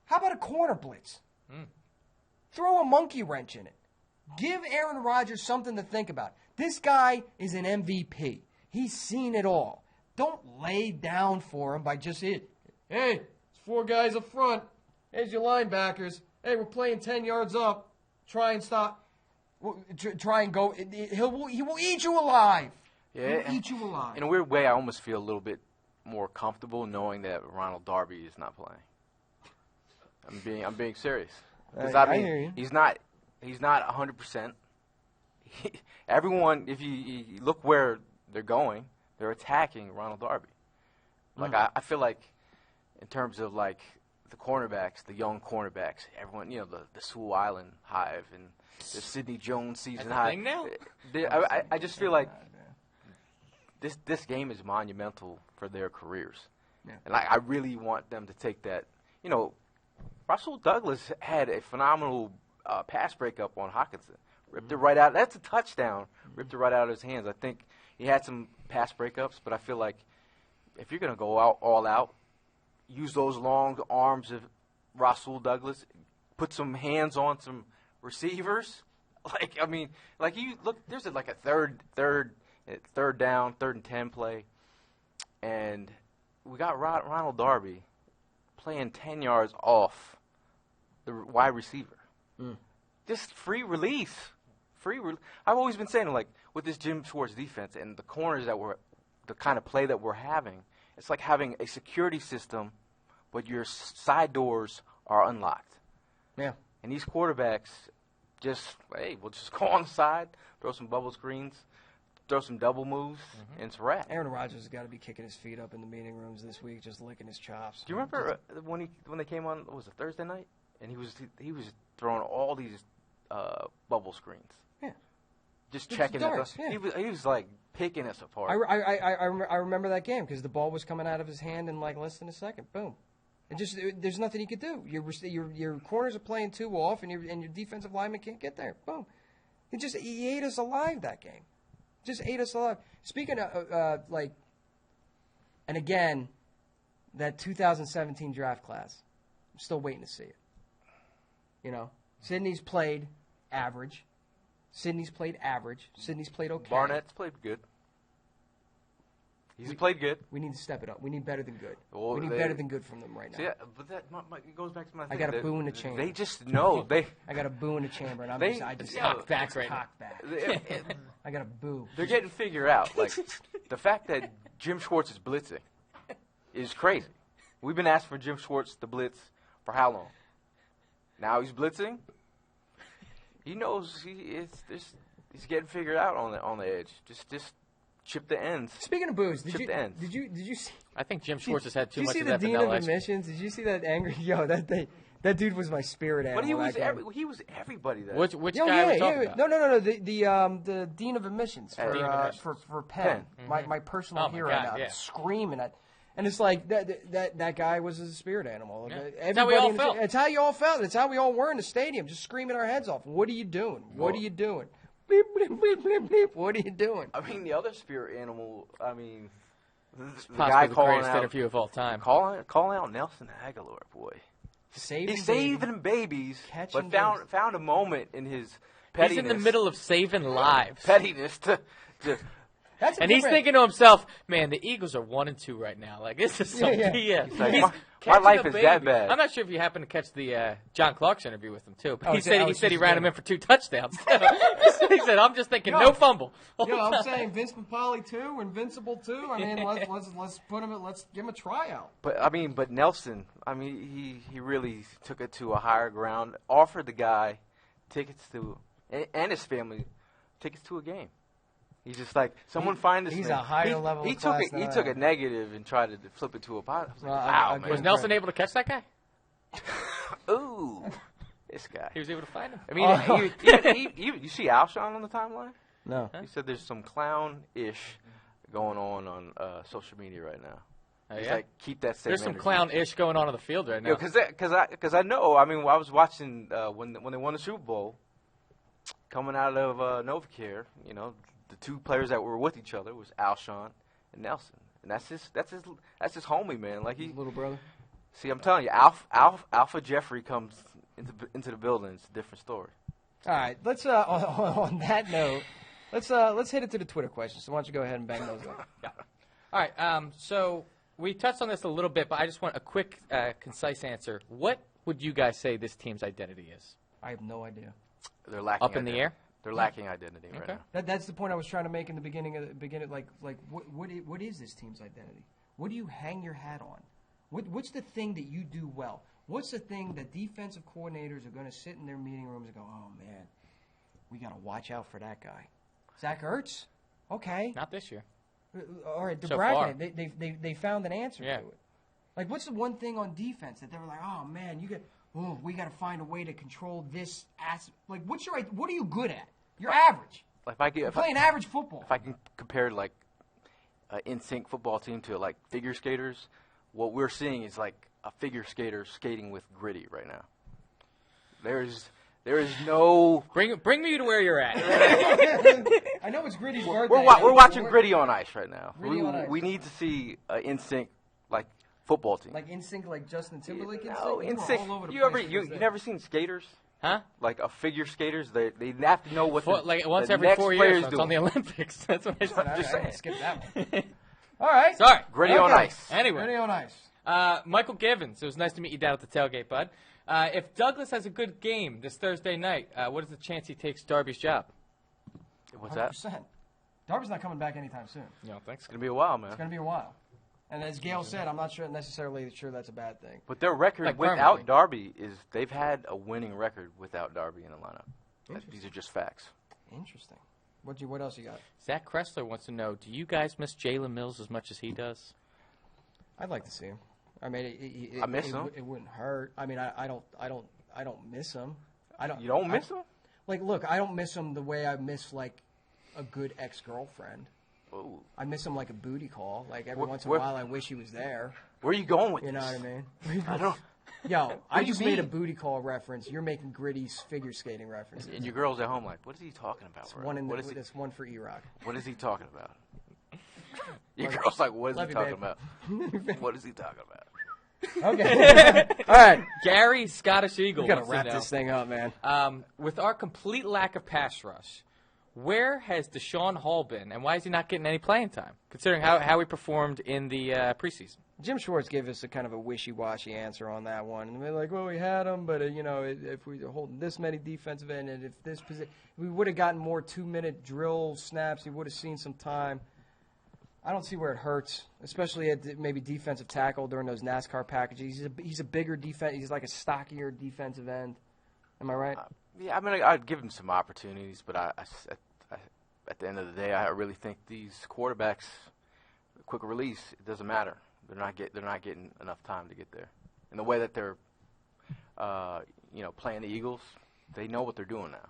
How about a corner blitz? Throw a monkey wrench in it. Give Aaron Rodgers something to think about. This guy is an MVP. He's seen it all. Don't lay down for him by just hey, it's 4 guys up front. Here's your linebackers. Hey, we're playing 10 yards up. Try and stop. Try and go. He will eat you alive. Yeah, He'll eat you alive. In a weird way, I almost feel a little bit more comfortable knowing that Ronald Darby is not playing. I'm being serious. Because I hear you. He's not 100%. Everyone, if you look where they're going, they're attacking Ronald Darby. Like I feel like in terms of like the cornerbacks, the young cornerbacks, everyone, the Sewell Island Hive and the Sidney Jones season high. Thing now? I just feel like this game is monumental for their careers. Yeah. And I really want them to take that. Russell Douglas had a phenomenal pass breakup on Hockenson. Ripped it right out. That's a touchdown. Ripped it right out of his hands. I think he had some pass breakups, but I feel like if you're going to go all out, use those long arms of Russell Douglas, put some hands on some receivers. You look. There's a third down, 3rd and 10 play, and we got Ronald Darby playing 10 yards off the wide receiver. Just free release. I've always been saying, with this Jim Schwartz defense and the corners the kind of play that we're having, it's like having a security system, but your side doors are unlocked. Yeah. And these quarterbacks we'll just go on the side, throw some bubble screens, throw some double moves, and it's a wrap. Aaron Rodgers has got to be kicking his feet up in the meeting rooms this week, just licking his chops. Do you remember when they came on? Was it Thursday night? And he was throwing all these bubble screens. Yeah. Just checking darts, it. He was like picking us apart. I remember that game because the ball was coming out of his hand in less than a second. Boom. There's nothing he could do. Your corners are playing too off, and your defensive lineman can't get there. Boom. He ate us alive that game. Just ate us alive. Speaking of and again, that 2017 draft class, I'm still waiting to see it. Sydney's played average. Sydney's played okay. Barnett's played good. He's played good. We need to step it up. We need better than good. Well, we need better than good from them right now. See, but it goes back to my thing. I got a boo in the chamber. They just know. I got a boo in the chamber, and I just cock back right cock back. I got a boo. They're getting figured out. Like, the fact that Jim Schwartz is blitzing is crazy. We've been asking for Jim Schwartz to blitz for how long? Now he's blitzing. He knows he's getting figured out on the edge. Just chip the ends. Speaking of boos, did you see? I think Jim Schwartz has had too much Did of you that see the dean vanilla of ice cream. admissions? Did you see that angry? Yo, that dude was my spirit animal. But he was that guy. he was everybody there. Which Yo, guy are we yeah, talking yeah. about? No. The dean of admissions Dean of admissions. for Penn. Penn. My personal Oh, my hero God, now, yeah. screaming at. And it's like that guy was a spirit animal. Yeah. Everybody That's how we all felt. It's how you all felt. It's how we all were in the stadium, just screaming our heads off. What are you doing? What are you doing? Bleep, bleep, bleep, bleep, bleep. What are you doing? I mean, the other spirit animal. I mean, the Possibly guy the calling greatest out interview of all time. calling out Nelson Aguilar, boy. He's saving babies, Catching but found a moment in his pettiness. He's in the middle of saving lives. pettiness to And he's thinking to himself, man, the Eagles are 1-2 right now. Like, this is some Yeah. BS. like, He's my catching life a is that baby. bad. I'm not sure if you happened to catch the John Clark's interview with him, too. But Oh, he said he just ran him in for 2 touchdowns. He said, I'm just thinking, no fumble. I'm saying Vince Papale too, Invincible too. I mean, let's put him. Let's give him a tryout. But Nelson, he really took it to a higher ground. Offered the guy tickets to and his family tickets to a game. He's just like, someone find this. He's man. a higher level. He of took class it. than He I took am. a negative and tried to flip it to a positive. I was like, Well, wow, I man. Was Nelson able to catch that guy? Ooh, this guy. He was able to find him. I mean, you see Alshon on the timeline? No. He said there's some clown-ish going on social media right now. Oh, He's yeah? like, keep that same There's some energy. clown-ish going on the field right now. Because I know. I mean, I was watching when they won the Super Bowl, coming out of Novacare. You know, the 2 players that were with each other was Alshon and Nelson, and that's his homie, man. Like Little brother. See, I'm telling you, Alpha Jeffrey comes into the building. It's a different story. All right. Let's on that note, let's hit it to the Twitter questions. So why don't you go ahead and bang those up? All right, so we touched on this a little bit, but I just want a quick, concise answer. What would you guys say this team's identity is? I have no idea. They're lacking Up in the air? They're lacking identity right Okay. now. That's the point I was trying to make in the beginning. Like what is this team's identity? What do you hang your hat on? What's the thing that you do well? What's the thing that defensive coordinators are going to sit in their meeting rooms and go, oh man, we got to watch out for that guy, Zach Ertz? Okay, Not this year. all right, So far. they found an answer Yeah. to it. Like, what's the one thing on defense that they were like, oh man, we got to find a way to control this ass. Like, what are you good at? You're average. You're playing average football. If I can compare like an in-sync football team to like figure skaters, what we're seeing is like a figure skater skating with Gritty right now. There is no. Bring me to where you're at. I know it's Gritty's birthday. We're watching Gritty on ice right now. Gritty on ice. We need to see an in-sync like football team. Like in sync, like Justin Timberlake in sync. No, You in were sync. all over the You place ever with you this. never seen skaters? Huh? Like a figure skaters, they have to know what Like once the every next 4 player's years, so it's on the doing. Olympics. That's what I said. I just can saying. skip that one. All right. Sorry. Gritty on Okay. ice. Anyway. Gritty on ice. Michael Givens, it was nice to meet you down at the tailgate, bud. If Douglas has a good game this Thursday night, what is the chance he takes Darby's job? What's that? 100%. Darby's not coming back anytime soon. You don't think It's so? gonna be a while, man. It's going to be a while. And as Gail said, I'm not necessarily sure that's a bad thing. But their record Like without permanently. Darby is they've had a winning record without Darby in the lineup. These are just facts. Interesting. What else you got? Zach Kressler wants to know, do you guys miss Jalen Mills as much as he does? I'd like to see him. I mean, I miss him. It wouldn't hurt. I mean, I don't miss him. You don't miss him? Like, look, I don't miss him the way I miss like a good ex-girlfriend. Ooh. I miss him like a booty call. Like every Wh- once in a where- while, I wish he was there. Where are you going with You know this? what I mean? I don't. Yo, I do you just made a mean? booty call reference. You're making Gritty's figure skating references. And your girl's at home like, what is he talking about? It's bro? one in What is he- it's one for E-Rock. What is he talking about? Your girl's like, what is Love he you, talking babe. about? What is he talking about? Okay. All right. Gary Scottish Eagle We got to wants to wrap know, this thing up, man. with our complete lack of pass rush, Where has Deshaun Hall been, and why is he not getting any playing time, considering how he performed in the preseason? Jim Schwartz gave us a kind of a wishy-washy answer on that one. And we're like, well, we had him, but, if we were holding this many defensive end and if this position, we would have gotten more 2-minute drill snaps. He would have seen some time. I don't see where it hurts, especially at maybe defensive tackle during those NASCAR packages. He's a bigger defense. He's like a stockier defensive end. Am I right? Yeah, I mean, I'd give him some opportunities, but at the end of the day, I really think these quarterbacks, quick release, it doesn't matter. They're not getting enough time to get there. And the way that they're, playing the Eagles, they know what they're doing now.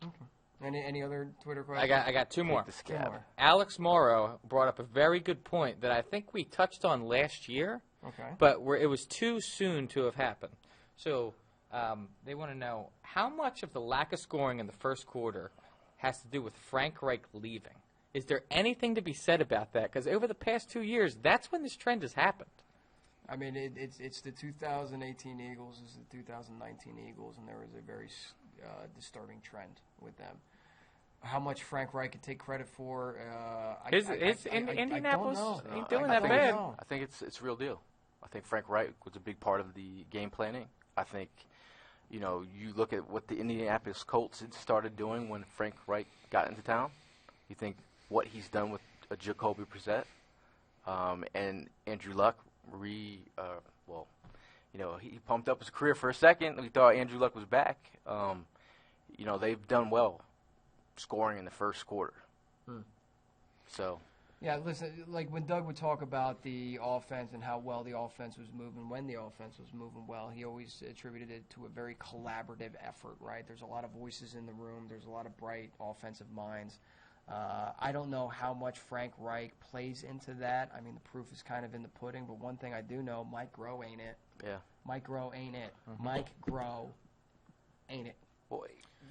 Okay. Any other Twitter questions? I got two more. The scab. Alex Morrow brought up a very good point that I think we touched on last year. Okay. But it was too soon to have happened. So they want to know how much of the lack of scoring in the first quarter has to do with Frank Reich leaving. Is there anything to be said about that? Because over the past 2 years, that's when this trend has happened. I mean, it's the 2018 Eagles, it's the 2019 Eagles, and there was a very disturbing trend with them. How much Frank Reich could take credit for? Indianapolis ain't doing I that think bad. I think it's real deal. I think Frank Reich was a big part of the game planning. I think, you look at what the Indianapolis Colts had started doing when Frank Reich got into town. You think what he's done with Jacoby Brissett and Andrew Luck. He pumped up his career for a second. We thought Andrew Luck was back. They've done well scoring in the first quarter. So. Yeah, listen, like when Doug would talk about the offense and how well the offense was moving, when the offense was moving well, he always attributed it to a very collaborative effort, right? There's a lot of voices in the room. There's a lot of bright offensive minds. I don't know how much Frank Reich plays into that. I mean, the proof is kind of in the pudding, but one thing I do know, Mike Groh ain't it. Yeah. Mike Groh ain't it. Mike Groh ain't it. Well,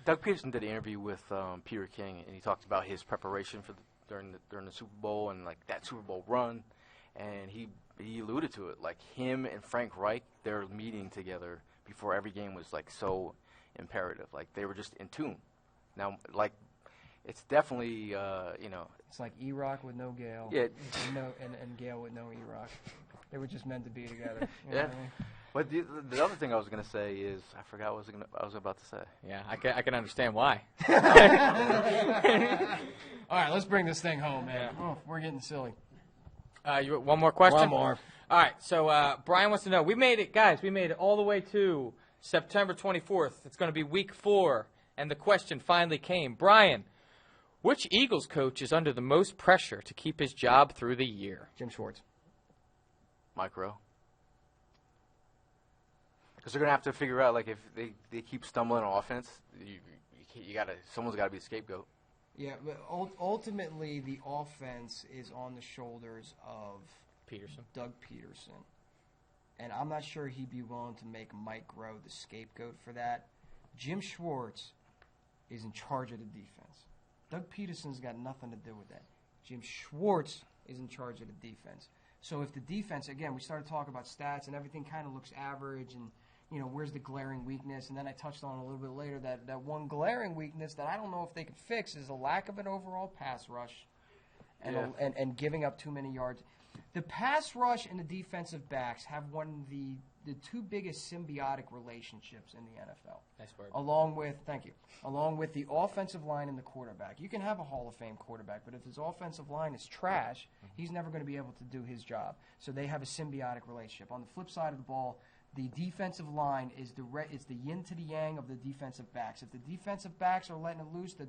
Doug Peterson did an interview with Peter King, and he talked about his preparation for during the Super Bowl and like that Super Bowl run, and he alluded to it. Like him and Frank Reich, they're meeting together before every game was like so imperative. Like they were just in tune. Now, like it's definitely It's like E-Rock with no Gale. Yeah. and Gale with no E-Rock. They were just meant to be together. You know Yeah. what I mean? But the other thing I was going to say is I forgot what I was about to say. Yeah, I can understand why. All right, let's bring this thing home, man. Oh, we're getting silly. One more question? One more. All right, so Brian wants to know. We made it, guys. We made it all the way to September 24th. It's going to be week 4, and the question finally came. Brian, which Eagles coach is under the most pressure to keep his job through the year? Jim Schwartz. Mike Rowe. Because they're going to have to figure out, like, if they keep stumbling on offense, someone's got to be a scapegoat. Yeah, but ultimately the offense is on the shoulders of Doug Peterson. And I'm not sure he'd be willing to make Mike Groh the scapegoat for that. Jim Schwartz is in charge of the defense. Doug Peterson's got nothing to do with that. Jim Schwartz is in charge of the defense. So if the defense, again, we started talking about stats and everything kind of looks average and, where's the glaring weakness? And then I touched on a little bit later that one glaring weakness that I don't know if they could fix is a lack of an overall pass rush and giving up too many yards. The pass rush and the defensive backs have one of the two biggest symbiotic relationships in the NFL. Nice word. Along with the offensive line and the quarterback. You can have a Hall of Fame quarterback, but if his offensive line is trash, he's never going to be able to do his job. So they have a symbiotic relationship. On the flip side of the ball, the defensive line is the yin to the yang of the defensive backs. If the defensive backs are letting it loose, the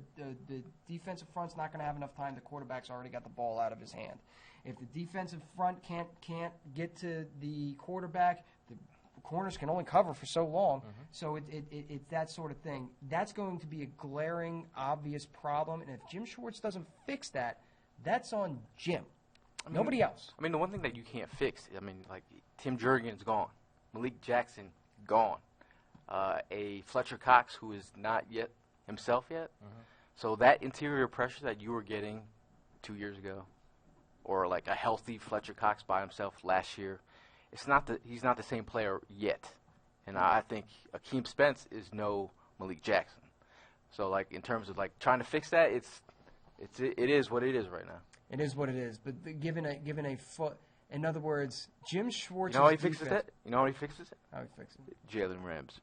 defensive front's not going to have enough time. The quarterback's already got the ball out of his hand. If the defensive front can't get to the quarterback, the corners can only cover for so long. So it's that sort of thing. That's going to be a glaring, obvious problem. And if Jim Schwartz doesn't fix that, that's on Jim. Nobody else. I mean, the one thing that you can't fix, like Tim Jurgens gone. Malik Jackson, gone. A Fletcher Cox, who is not yet himself yet. So that interior pressure that you were getting 2 years ago, or like a healthy Fletcher Cox by himself last year, he's not the same player yet. And I think Akeem Spence is no Malik Jackson. So, like, in terms of, like, trying to fix that, it is what it is right now. It is what it is. But given a foot, in other words, Jim Schwartz's You know how he fixes that? You know how he fixes it? How he fixes it? Jalen Ramsey.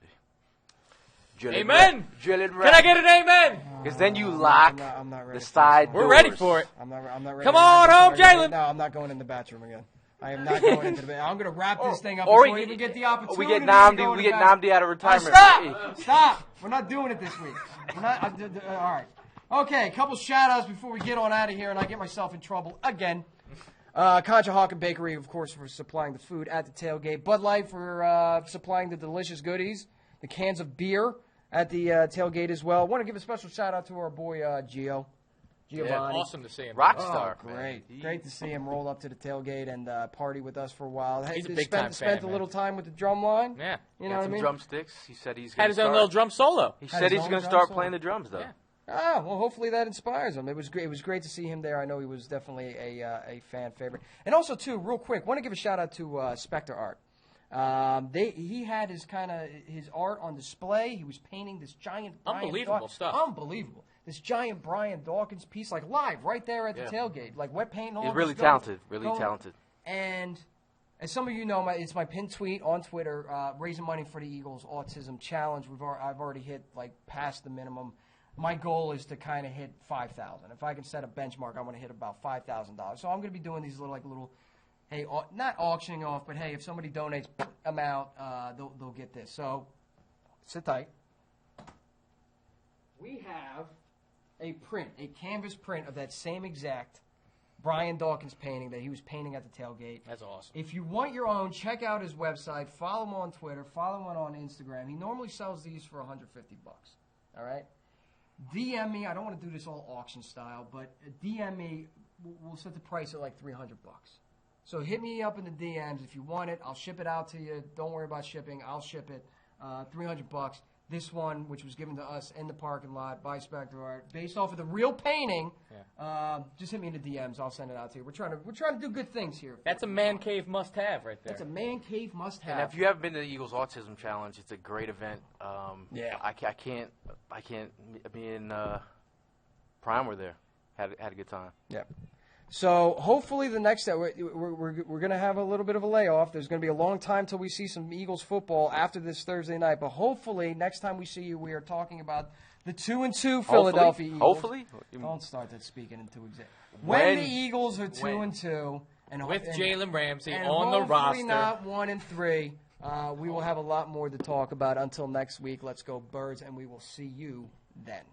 Amen. Jalen Can I get an amen? Because then you lock I'm not ready the for side this doors. We're ready for it. I'm not ready. Come on home, Jalen. No, I'm not going in the bathroom again. I am not going into the bathroom. I'm going to wrap this thing up or before we even get the opportunity. We get to go in the Namdi out of retirement. Stop! We're not doing it this week. We're not. All right. Okay, a couple shout-outs before we get on out of here, and I get myself in trouble again. Concha Hawk and Bakery, of course, for supplying the food at the tailgate. Bud Light for supplying the delicious goodies. The cans of beer at the tailgate as well. I want to give a special shout-out to our boy Giovanni. Yeah, awesome to see him. Rockstar. Oh, great. Great to see him roll up to the tailgate and party with us for a while. He's a big-time Spent fan, a little time with the drum line. Yeah. You know what I mean? Drumsticks. He said he's Had his own little drum solo. He said he's going to start playing the drums, though. Yeah. Oh, well, hopefully that inspires him. It was great. It was great to see him there. I know he was definitely a fan favorite. And also, too, real quick, want to give a shout-out to Spectre Art. He had his art on display. He was painting this giant unbelievable stuff. Unbelievable. This giant Brian Dawkins piece, like live, right there at the tailgate, like wet paint. He's really talented. Talented. And as some of you know, it's my pinned tweet on Twitter, raising money for the Eagles Autism Challenge. I've already hit past the minimum. My goal is to kind of hit $5,000. If I can set a benchmark, I want to hit about $5,000. So I'm going to be doing these little. Hey, not auctioning off, but hey, if somebody donates amount, they'll get this. So, sit tight. We have a canvas print of that same exact Brian Dawkins painting that he was painting at the tailgate. That's awesome. If you want your own, check out his website. Follow him on Twitter. Follow him on Instagram. He normally sells these for $150. All right? DM me. I don't want to do this all auction style, but DM me. We'll set the price at like $300. So hit me up in the DMs if you want it. I'll ship it out to you. Don't worry about shipping. I'll ship it. $300. This one, which was given to us in the parking lot by Spectre Art, based off of the real painting. Yeah. Just hit me in the DMs. I'll send it out to you. We're trying to do good things here. That's a man cave must-have right there. That's a man cave must-have. And if you haven't been to the Eagles Autism Challenge, it's a great event. Yeah. I can't. Me and Prime were there. Had a good time. Yeah. So hopefully the next we're going to have a little bit of a layoff. There's going to be a long time till we see some Eagles football after this Thursday night. But hopefully next time we see you, we are talking about the 2-2 Philadelphia Eagles. Hopefully. Don't start that speaking into existence. When the Eagles are 2-2 and with Jalen Ramsey and on the roster, not 1-3, we will have a lot more to talk about. Until next week, let's go Birds, and we will see you then.